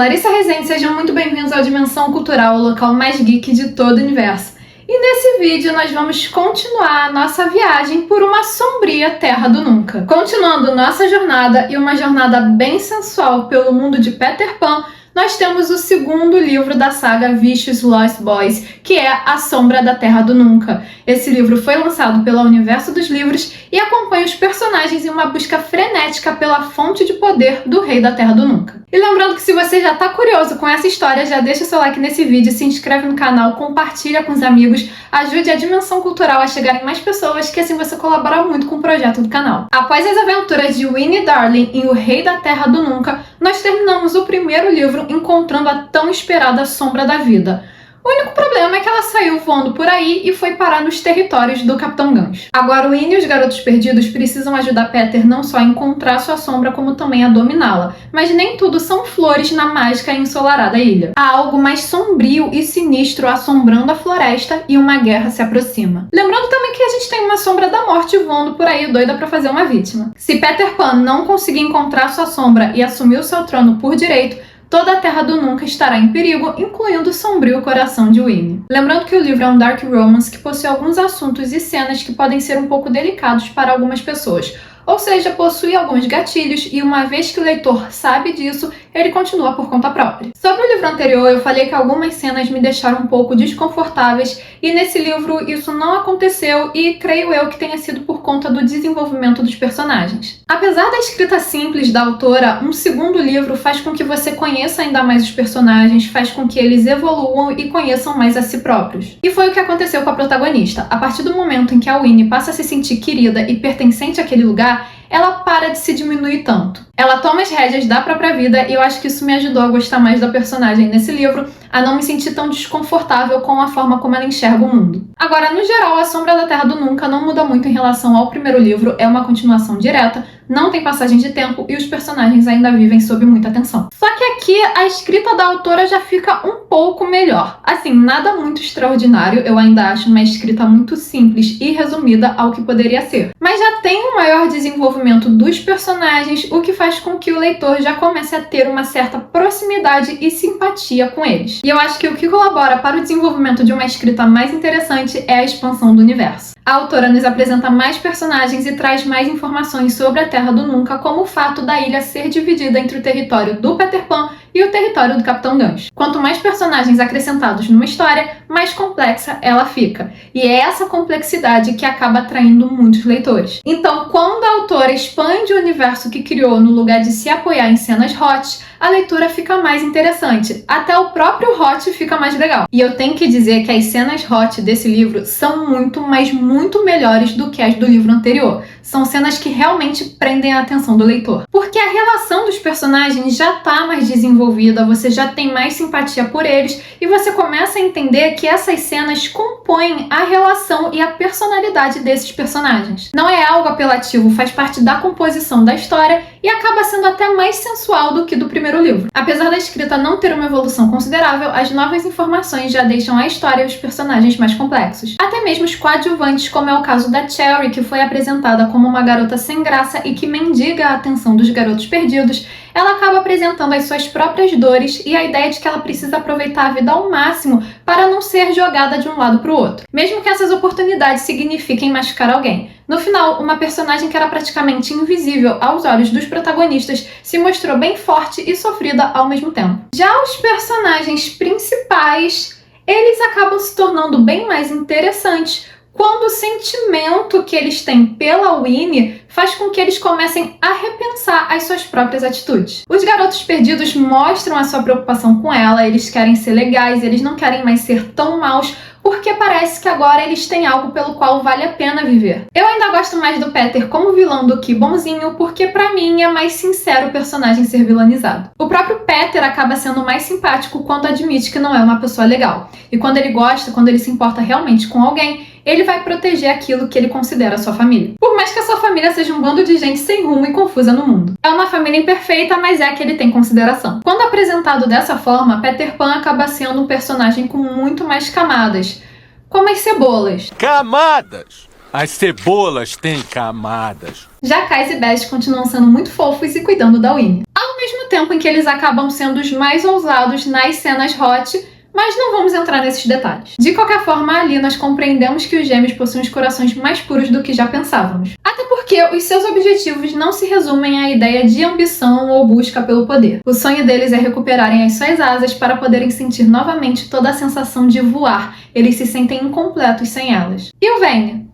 Larissa Rezende, sejam muito bem-vindos ao Dimensão Cultural, o local mais geek de todo o universo. E nesse vídeo nós vamos continuar a nossa viagem por uma sombria Terra do Nunca. Continuando nossa jornada, e uma jornada bem sensual pelo mundo de Peter Pan, nós temos o segundo livro da saga Vicious Lost Boys, que é A Sombra da Terra do Nunca. Esse livro foi lançado pela Universo dos Livros e acompanha os personagens em uma busca frenética pela fonte de poder do Rei da Terra do Nunca. E lembrando que se você já está curioso com essa história, já deixa o seu like nesse vídeo, se inscreve no canal, compartilha com os amigos, ajude a Dimensão Cultural a chegar em mais pessoas, que assim você colabora muito com o projeto do canal. Após as aventuras de Winnie Darling em O Rei da Terra do Nunca, nós terminamos o primeiro livro encontrando a tão esperada Sombra da Vida. O único problema é que ela saiu voando por aí e foi parar nos territórios do Capitão Gancho. Agora o Winnie e os Garotos Perdidos precisam ajudar Peter não só a encontrar sua sombra, como também a dominá-la. Mas nem tudo são flores na mágica e ensolarada ilha. Há algo mais sombrio e sinistro assombrando a floresta e uma guerra se aproxima. Lembrando também que a gente tem uma sombra da morte voando por aí doida pra fazer uma vítima. Se Peter Pan não conseguir encontrar sua sombra e assumir o seu trono por direito, toda a Terra do Nunca estará em perigo, incluindo o sombrio coração de Winnie. Lembrando que o livro é um dark romance que possui alguns assuntos e cenas que podem ser um pouco delicados para algumas pessoas, ou seja, possui alguns gatilhos e uma vez que o leitor sabe disso, ele continua por conta própria. Sobre o livro anterior, eu falei que algumas cenas me deixaram um pouco desconfortáveis e nesse livro isso não aconteceu e creio eu que tenha sido por conta do desenvolvimento dos personagens. Apesar da escrita simples da autora, um segundo livro faz com que você conheça ainda mais os personagens, faz com que eles evoluam e conheçam mais a si próprios. E foi o que aconteceu com a protagonista. A partir do momento em que a Winnie passa a se sentir querida e pertencente àquele lugar, ela para de se diminuir tanto. Ela toma as rédeas da própria vida e eu acho que isso me ajudou a gostar mais da personagem nesse livro, a não me sentir tão desconfortável com a forma como ela enxerga o mundo. Agora, no geral, A Sombra da Terra do Nunca não muda muito em relação ao primeiro livro, é uma continuação direta, não tem passagem de tempo e os personagens ainda vivem sob muita tensão. Só que aqui a escrita da autora já fica um pouco melhor. Assim, nada muito extraordinário, eu ainda acho uma escrita muito simples e resumida ao que poderia ser. Mas já tem um maior desenvolvimento dos personagens, o que faz com que o leitor já comece a ter uma certa proximidade e simpatia com eles. E eu acho que o que colabora para o desenvolvimento de uma escrita mais interessante é a expansão do universo. A autora nos apresenta mais personagens e traz mais informações sobre a Terra do Nunca, como o fato da ilha ser dividida entre o território do Peter Pan e o território do Capitão Gancho. Quanto mais personagens acrescentados numa história, mais complexa ela fica. E é essa complexidade que acaba atraindo muitos leitores. Então, quando a autora expande o universo que criou no lugar de se apoiar em cenas hot, a leitura fica mais interessante. Até o próprio hot fica mais legal. E eu tenho que dizer que as cenas hot desse livro são muito, mas muito melhores do que as do livro anterior. São cenas que realmente prendem a atenção do leitor. Porque a relação dos personagens já tá mais desenvolvida, você já tem mais simpatia por eles e você começa a entender que essas cenas compõem a relação e a personalidade desses personagens. Não é algo apelativo, faz parte da composição da história e acaba sendo até mais sensual do que do primeiro livro. Apesar da escrita não ter uma evolução considerável, as novas informações já deixam a história e os personagens mais complexos. Até mesmo os coadjuvantes, como é o caso da Cherry, que foi apresentada como uma garota sem graça e que mendiga a atenção dos garotos perdidos, ela acaba apresentando as suas próprias dores e a ideia de que ela precisa aproveitar a vida ao máximo para não ser jogada de um lado para o outro, mesmo que essas oportunidades signifiquem machucar alguém. No final, uma personagem que era praticamente invisível aos olhos dos protagonistas se mostrou bem forte e sofrida ao mesmo tempo. Já os personagens principais, eles acabam se tornando bem mais interessantes quando o sentimento que eles têm pela Winnie faz com que eles comecem a repensar as suas próprias atitudes. Os garotos perdidos mostram a sua preocupação com ela, eles querem ser legais, eles não querem mais ser tão maus, porque parece que agora eles têm algo pelo qual vale a pena viver. Eu ainda gosto mais do Peter como vilão do que bonzinho, porque pra mim é mais sincero o personagem ser vilanizado. O próprio Peter acaba sendo mais simpático quando admite que não é uma pessoa legal. E quando ele gosta, quando ele se importa realmente com alguém, ele vai proteger aquilo que ele considera sua família. Por mais que a sua família seja um bando de gente sem rumo e confusa no mundo. É uma família imperfeita, mas é a que ele tem consideração. Quando apresentado dessa forma, Peter Pan acaba sendo um personagem com muito mais camadas. Como as cebolas. Camadas! As cebolas têm camadas. Já Kais e Best continuam sendo muito fofos e cuidando da Winnie. Ao mesmo tempo em que eles acabam sendo os mais ousados nas cenas hot, mas não vamos entrar nesses detalhes. De qualquer forma, ali nós compreendemos que os gêmeos possuem os corações mais puros do que já pensávamos. Até porque os seus objetivos não se resumem à ideia de ambição ou busca pelo poder. O sonho deles é recuperarem as suas asas para poderem sentir novamente toda a sensação de voar. Eles se sentem incompletos sem elas. E o Vayne?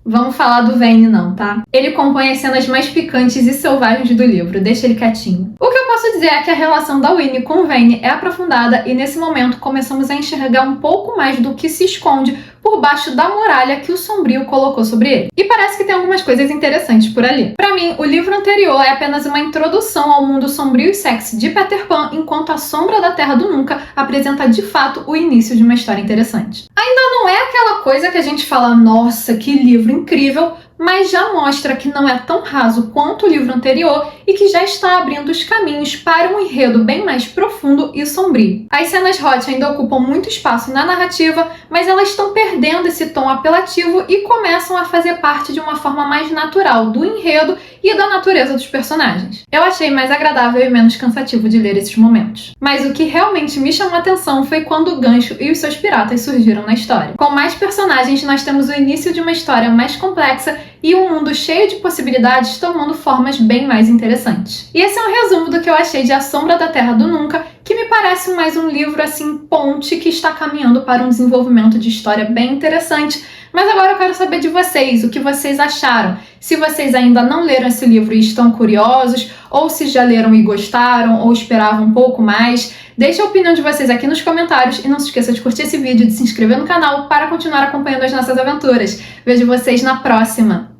Vamos falar do Vayne não, tá? Ele compõe as cenas mais picantes e selvagens do livro, deixa ele quietinho. O que eu posso dizer é que a relação da Winnie com o Vayne é aprofundada e nesse momento começamos a enxergar um pouco mais do que se esconde por baixo da muralha que o Sombrio colocou sobre ele. E parece que tem algumas coisas interessantes por ali. Pra mim, o livro anterior é apenas uma introdução ao mundo sombrio e sexy de Peter Pan, enquanto A Sombra da Terra do Nunca apresenta de fato o início de uma história interessante. Ainda não é aquela coisa que a gente fala, nossa, que livro incrível, mas já mostra que não é tão raso quanto o livro anterior e que já está abrindo os caminhos para um enredo bem mais profundo e sombrio. As cenas hot ainda ocupam muito espaço na narrativa, mas elas estão perdendo esse tom apelativo e começam a fazer parte de uma forma mais natural do enredo e da natureza dos personagens. Eu achei mais agradável e menos cansativo de ler esses momentos. Mas o que realmente me chamou a atenção foi quando o Gancho e os seus piratas surgiram na história. Com mais personagens, nós temos o início de uma história mais complexa e um mundo cheio de possibilidades tomando formas bem mais interessantes. E esse é um resumo do que eu achei de A Sombra da Terra do Nunca, que me parece mais um livro assim ponte que está caminhando para um desenvolvimento de história bem interessante. Mas agora eu quero saber de vocês, o que vocês acharam. Se vocês ainda não leram esse livro e estão curiosos, ou se já leram e gostaram, ou esperavam um pouco mais, deixe a opinião de vocês aqui nos comentários e não se esqueça de curtir esse vídeo e de se inscrever no canal para continuar acompanhando as nossas aventuras. Vejo vocês na próxima!